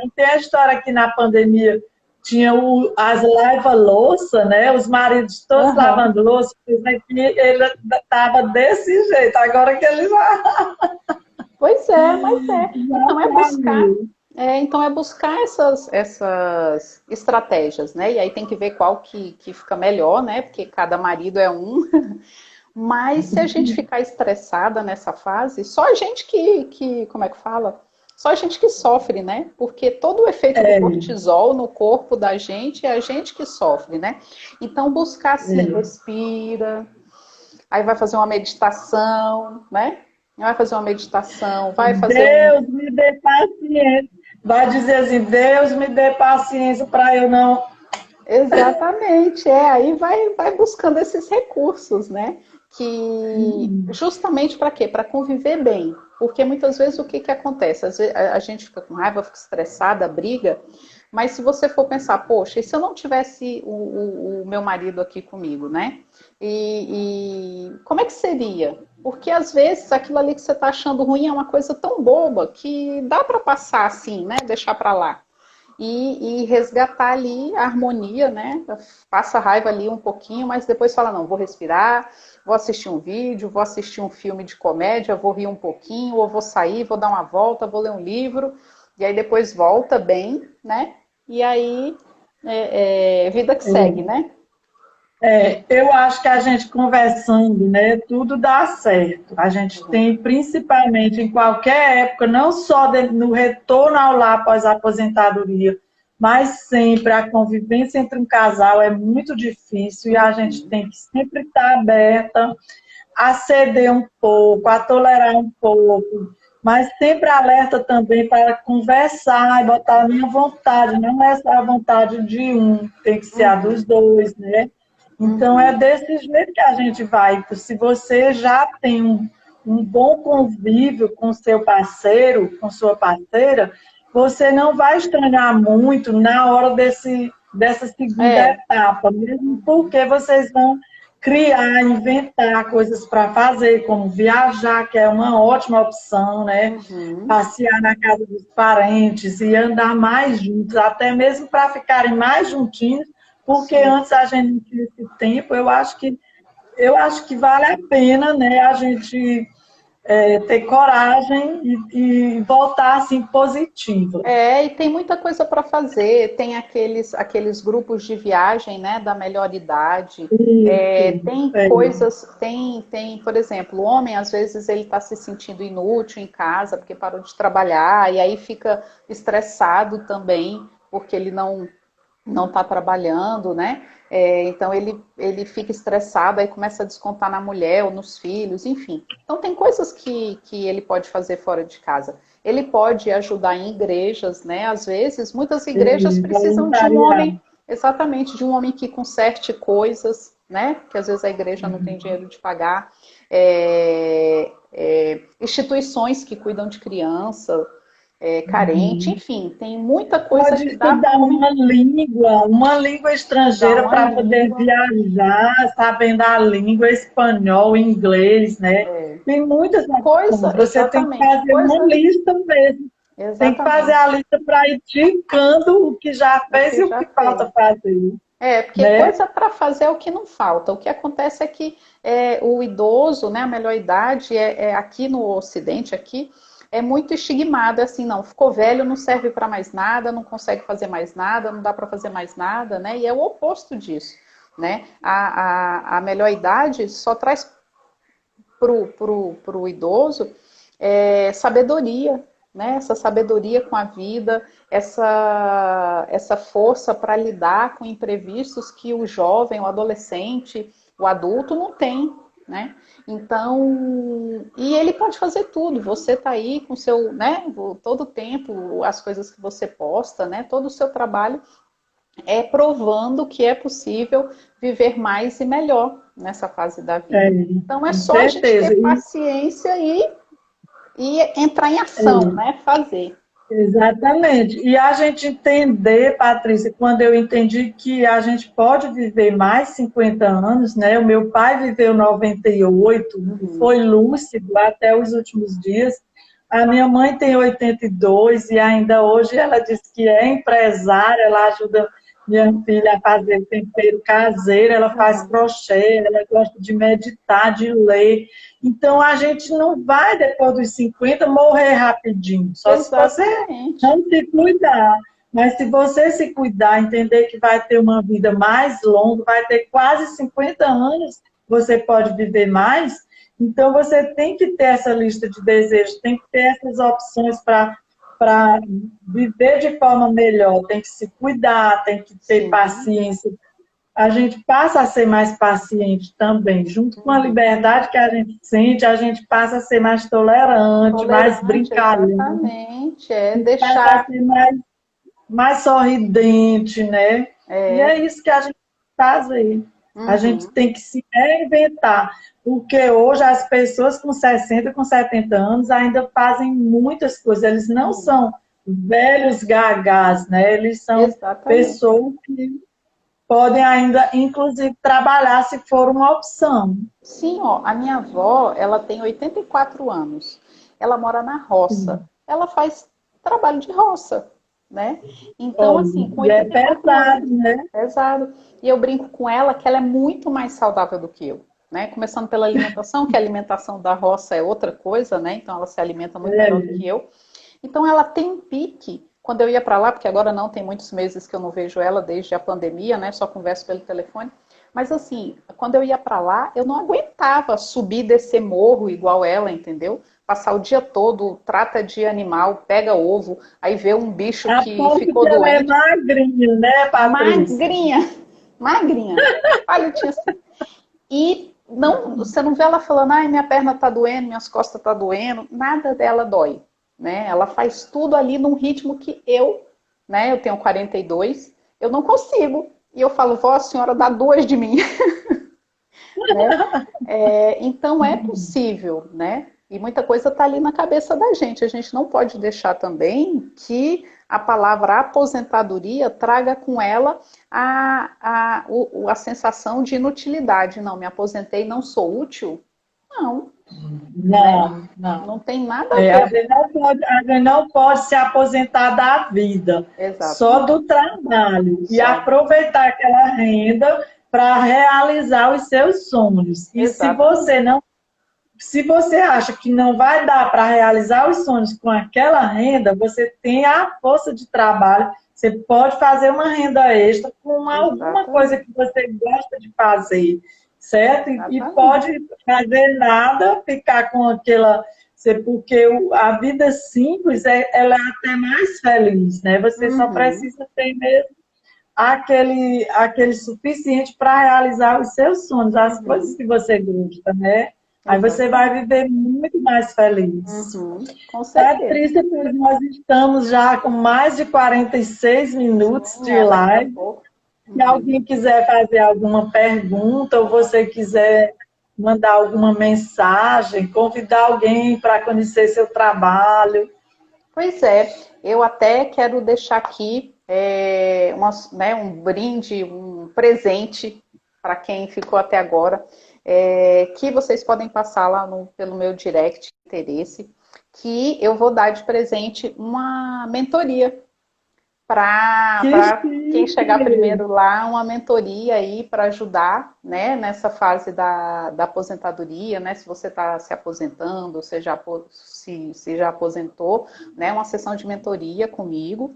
Não tem a história aqui na pandemia. Tinha as lava-louça, né? Os maridos todos Uhum. lavando louça. Aqui ele estava desse jeito. Agora que ele Pois é, mas é. já saiu. Então é buscar essas estratégias, né? E aí tem que ver qual que fica melhor, né? Porque cada marido é um. Mas se a gente ficar estressada nessa fase, só a gente como é que fala? Só a gente que sofre, né? Porque todo o efeito do É, cortisol no corpo da gente é a gente que sofre, né? Então buscar assim, é. respira, aí vai fazer uma meditação, né? Vai fazer uma meditação, vai fazer um. Deus me dê paciência. Vai dizer assim, Deus me dê paciência para eu não. Exatamente, aí vai buscando esses recursos, né? Que justamente para quê? Para conviver bem. Porque muitas vezes o que acontece? Às vezes a gente fica com raiva, fica estressada, briga, mas se você for pensar, poxa, e se eu não tivesse o meu marido aqui comigo, né? E como é que seria? Porque às vezes aquilo ali que você está achando ruim é uma coisa tão boba que dá para passar assim, né? Deixar para lá e resgatar ali a harmonia, né? Passa a raiva ali um pouquinho, mas depois fala, não, vou respirar, vou assistir um vídeo, vou assistir um filme de comédia, vou rir um pouquinho, ou vou sair, vou dar uma volta, vou ler um livro, e aí depois volta bem, né? e aí vida que segue, né? Eu acho que a gente conversando, né, tudo dá certo. A gente tem, principalmente em qualquer época, não só no retorno ao lar após a aposentadoria, mas sempre a convivência entre um casal é muito difícil e a gente tem que sempre estar aberta a ceder um pouco, a tolerar um pouco, mas sempre alerta também para conversar e botar a minha vontade, não é só a vontade de um, tem que ser a dos Uhum, dois, né? Então é uhum. desse jeito que a gente vai. Se você já tem um bom convívio com seu parceiro, com sua parceira, você não vai estranhar muito na hora dessa segunda É. etapa, mesmo Uhum, porque vocês vão criar, inventar coisas para fazer, como viajar, que é uma ótima opção, né? uhum. Passear na casa dos parentes e andar mais juntos, até mesmo para ficarem mais juntinhos, porque Sim. antes a gente não tinha esse tempo, eu acho que vale a pena, né, a gente ter coragem e voltar assim positiva. E tem muita coisa para fazer. Tem aqueles grupos de viagem, né, da melhor idade. Isso, Tem é, coisas, por exemplo, o homem às vezes ele está se sentindo inútil em casa porque parou de trabalhar e aí fica estressado também porque ele não está trabalhando, né? Então ele fica estressado, aí começa a descontar na mulher ou nos filhos, enfim. Então tem coisas que ele pode fazer fora de casa. Ele pode ajudar em igrejas, né? Às vezes, muitas igrejas precisam de um voluntariado. homem, exatamente, de um homem que conserte coisas, né? Que às vezes a igreja não tem dinheiro de pagar. Instituições que cuidam de criança, carente, enfim, tem muita coisa Pode que dá para estudar uma língua estudar estrangeira uma para poder língua. viajar, sabendo a língua, espanhol, inglês, né? Tem muitas opções. Coisa, Você tem que exatamente, fazer uma coisa, lista mesmo. Tem que fazer exatamente, a lista para ir ticando o que já o fez que e o já que falta fez. fazer, Porque né? coisa para fazer é o que não falta. O que acontece é que o idoso, né, a melhor idade, aqui no Ocidente, aqui, é muito estigmado, é assim, não, ficou velho, não serve para mais nada, não consegue fazer mais nada, não dá para fazer mais nada, né? E é o oposto disso, né? A melhor idade só traz pro idoso sabedoria, né? Essa sabedoria com a vida, essa força para lidar com imprevistos que o jovem, o adolescente, o adulto não tem, né? Então, e ele pode fazer tudo. Você está aí com seu, né? Todo o tempo, as coisas que você posta, né? Todo o seu trabalho provando que é possível viver mais e melhor nessa fase da É, vida. Então é com só a gente certeza. ter paciência e entrar em ação, né? Fazer. Exatamente. E a gente entender, Patrícia, quando eu entendi que a gente pode viver mais 50 anos, né? O meu pai viveu 98 e Uhum. foi lúcido até os últimos dias. A minha mãe tem 82 e ainda hoje ela diz que é empresária, ela ajuda minha filha a fazer tempero caseiro, ela faz Uhum. crochê, ela gosta de meditar, de ler. Então, a gente não vai, depois dos 50 morrer rapidinho. Só se você Exatamente. não se cuidar. Mas se você se cuidar, entender que vai ter uma vida mais longa, vai ter quase 50 anos, você pode viver mais. Então, você tem que ter essa lista de desejos, tem que ter essas opções para viver de forma melhor. Tem que se cuidar, tem que ter Sim. paciência, a gente passa a ser mais paciente também. Junto com a Uhum. liberdade que a gente sente, a gente passa a ser mais tolerante, mais Tolerante, brincalhão, exatamente. É passa a deixar. ser mais sorridente, né? E é isso que a gente faz aí. A gente Uhum. tem que se reinventar, porque hoje as pessoas com 60, com 70 anos ainda fazem muitas coisas. Eles não Uhum. são velhos gagás, né? Eles são Exatamente. pessoas que podem ainda, inclusive, trabalhar se for uma opção. Sim, ó, a minha avó, ela tem 84 anos. Ela mora na roça. Ela faz trabalho de roça, né? Então, Olha, assim, com e é 84 pesado, anos, né? pesado. E eu brinco com ela que ela é muito mais saudável do que eu, né? Começando pela alimentação, que a alimentação da roça é outra coisa, né? Então ela se alimenta muito melhor do É, que eu. Então ela tem um pique. quando eu ia para lá, porque agora não, tem muitos meses que eu não vejo ela desde a pandemia, né? Só converso pelo telefone. Mas assim, quando eu ia para lá, eu não aguentava subir e descer morro igual ela, entendeu? Passar o dia todo, trata de animal, pega ovo, aí vê um bicho A que ponto ficou que ela é doente. magrinha, né, Patrícia? Magrinha, magrinha, palitinha assim. E não, você não vê ela falando, ai, minha perna tá doendo, minhas costas tá doendo, nada dela dói, né? Ela faz tudo ali num ritmo que eu, né, eu tenho 42, eu não consigo. E eu falo, vó, a senhora dá duas de mim, né? Então é possível, né? E muita coisa está ali na cabeça da gente. A gente não pode deixar também que a palavra aposentadoria traga com ela a sensação de inutilidade. Não, me aposentei, não sou útil? Não, né? Não, não. Não tem nada a ver. A gente não pode se aposentar da vida, só Exatamente. do trabalho, e Só. aproveitar aquela renda para realizar os seus sonhos. E se Exatamente. você não, se você acha que não vai dar para realizar os sonhos com aquela renda, você tem a força de trabalho, você pode fazer uma renda extra com alguma coisa Exatamente. que você gosta de fazer, certo? E Exatamente. pode fazer nada, ficar com aquela. Porque a vida simples, ela é até mais feliz, né? Você só Uhum. precisa ter mesmo aquele suficiente para realizar os seus sonhos, as coisas Uhum. que você gosta, né? Aí você vai Exatamente. viver muito mais feliz. Uhum. Com certeza. Patrícia, pois nós estamos já com mais de 46 minutos Sim, de é daqui a live. pouco. Se Uhum. alguém quiser fazer alguma pergunta ou você quiser mandar alguma mensagem, convidar alguém para conhecer seu trabalho. Pois é, eu até quero deixar aqui né, um brinde, um presente para quem ficou até agora, que vocês podem passar lá pelo meu direct interesse, que eu vou dar de presente uma mentoria Que para quem chegar chique! primeiro lá, uma mentoria aí para ajudar, né, nessa fase da aposentadoria, né, se você está se aposentando, se já aposentou, né, uma sessão de mentoria comigo.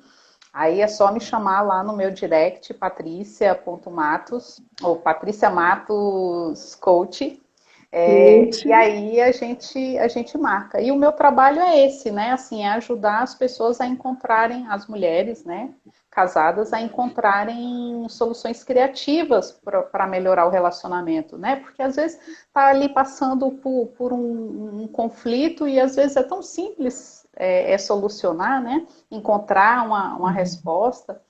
Aí é só me chamar lá no meu direct, patricia.matos, ou Patrícia Matos Coach, e Coach. aí a gente marca. E o meu trabalho é esse, né? Assim, é ajudar as pessoas a encontrarem, as mulheres, né? Casadas, a encontrarem soluções criativas para melhorar o relacionamento, né? Porque às vezes tá ali passando por um conflito e às vezes é tão simples solucionar, né? Encontrar uma resposta.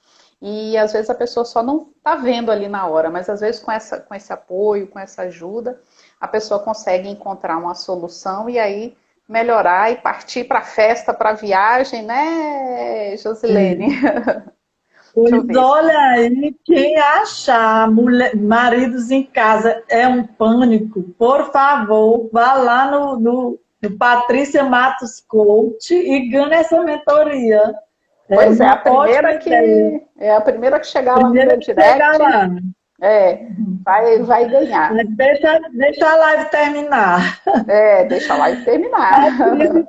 E às vezes a pessoa só não está vendo ali na hora, mas às vezes com esse apoio, com essa ajuda, a pessoa consegue encontrar uma solução e aí melhorar e partir para a festa, para a viagem, né, Josilene? É. Deixa eu Pois ver. olha aí, quem achar maridos em casa é um pânico, por favor, vá lá no Patrícia Matos Coach e ganhe essa mentoria. É Pois uma ótima ideia. é a primeira que chegar lá no Primeiro meu que chegar direct, lá. vai ganhar. Mas deixa a live terminar. Deixa a live terminar. Patrícia,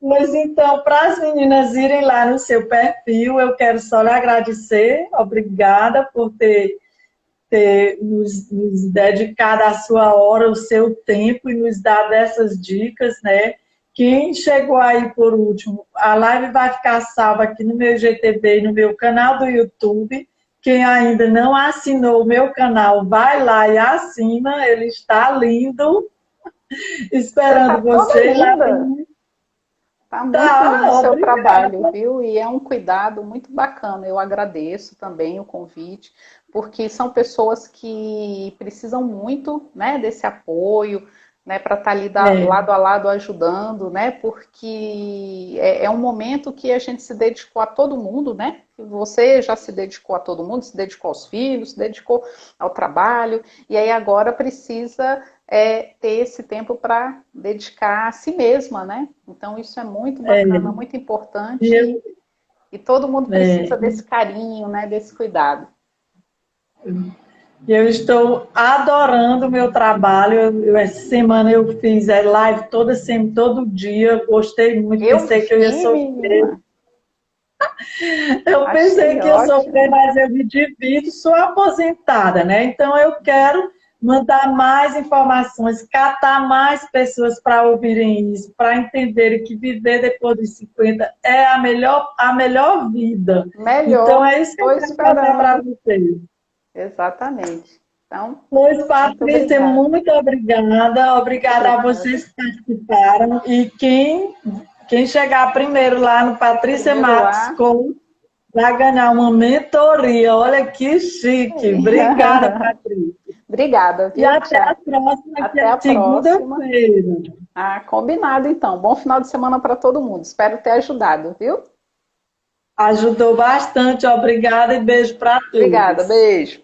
pois então, para as meninas irem lá no seu perfil, eu quero só lhe agradecer. Obrigada por ter nos dedicado a sua hora, o seu tempo e nos dado essas dicas, né? Quem chegou aí por último, a live vai ficar salva aqui no meu GTV e no meu canal do YouTube. Quem ainda não assinou o meu canal, vai lá e assina, ele está lindo, Você está esperando toda você lá. linda. Tá muito lindo o Tá, seu trabalho, obrigada. viu? E é um cuidado muito bacana. Eu agradeço também o convite, porque são pessoas que precisam muito, né, desse apoio, né, para estar ali É, lado a lado ajudando, né? Porque é um momento que a gente se dedicou a todo mundo, né? Você já se dedicou a todo mundo, se dedicou aos filhos, se dedicou ao trabalho, e aí agora precisa ter esse tempo para dedicar a si mesma, né? Então isso é muito bacana, muito e importante eu, e todo mundo é, precisa desse carinho, né? Desse cuidado. eu estou adorando o meu trabalho. Essa semana eu fiz live todo dia. Gostei muito. Eu Pensei que eu ia vi, sofrer. menina. Eu pensei Achei que eu sou ótimo. mas eu me divido, sou aposentada, né? Então eu quero mandar mais informações, catar mais pessoas para ouvirem isso, para entenderem que viver depois dos 50 é a melhor vida. Então Melhor, é isso que eu estou quero passar para esperando. vocês. Exatamente. Então, Pois, muito Patrícia, obrigada. muito obrigada. Muito Obrigada a obrigada. vocês que participaram. E quem chegar primeiro lá no Patrícia Primeiro Matos lá. Com vai ganhar uma mentoria. Olha que chique. Obrigada, Patrícia. Obrigada, E viu? até a Tchau. próxima, que Até é a próxima. segunda-feira. Ah, combinado então. Bom final de semana para todo mundo. Espero ter ajudado, viu? Ajudou bastante. Obrigada e beijo para Obrigada, todos. beijo.